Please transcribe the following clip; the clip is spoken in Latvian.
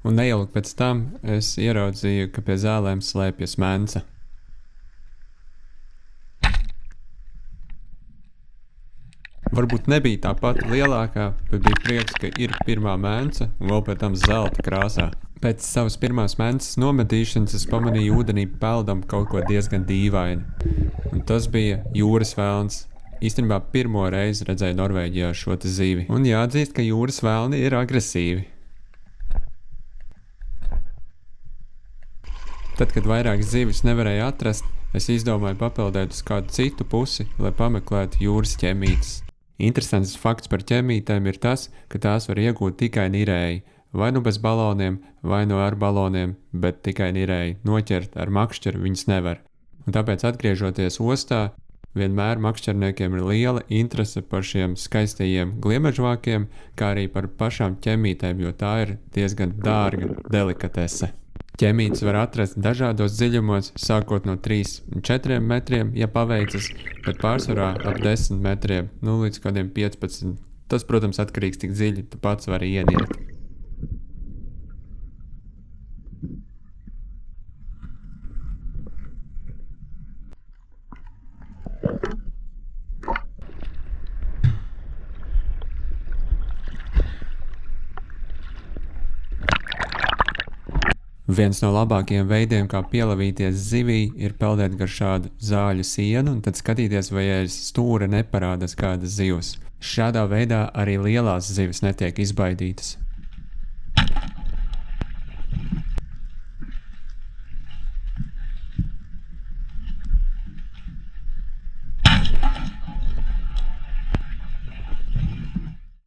Un neilgi pēc tam es ieraudzīju, ka pie zālēm slēpjas mence. Varbūt nebija tā pati lielākā, bet bija prieks, ka ir pirmā mence un vēl pēc tam zelta krāsā. Pēc savas pirmās mences nometīšanas es pamanīju ūdenī peldam kaut ko diezgan dīvainu. Un tas bija jūras velns. Īstenībā pirmo reizi redzēju Norvēģijā šo te zivi. Un jāatzīst, ka jūras velni ir agresīvi. Tad, kad vairāk zivis nevarēja atrast, es izdomāju papeldēt uz kādu citu pusi, lai pameklētu jūras ķemītes. Interesants fakts par ķemītēm ir tas, ka tās var iegūt tikai nirēji. Vai nu bez baloniem, vai nu ar baloniem, bet tikai nirēji. Noķert ar makšķeru viņas nevar. Un tāpēc, atgriežoties ostā, vienmēr makšķerniekiem ir liela interese par šiem skaistajiem gliemežvākiem, kā arī par pašām ķemītēm, jo tā ir diezgan dārga delikatese. Ķemītes var atrast dažādos dziļumos, sākot no 3 un 4 metriem, ja paveicas, bet pārsvarā ap 10 metriem, līdz kādiem 15. Tas, protams, atkarīgs, cik dziļi tu pats vari ieniet. Viens no labākajiem veidiem, kā pielavīties zivī, ir peldēt gar šādu zāļu sienu un tad skatīties, vai aiz stūra neparādās kādas zivs. Šādā veidā arī lielās zivis netiek izbaidītas.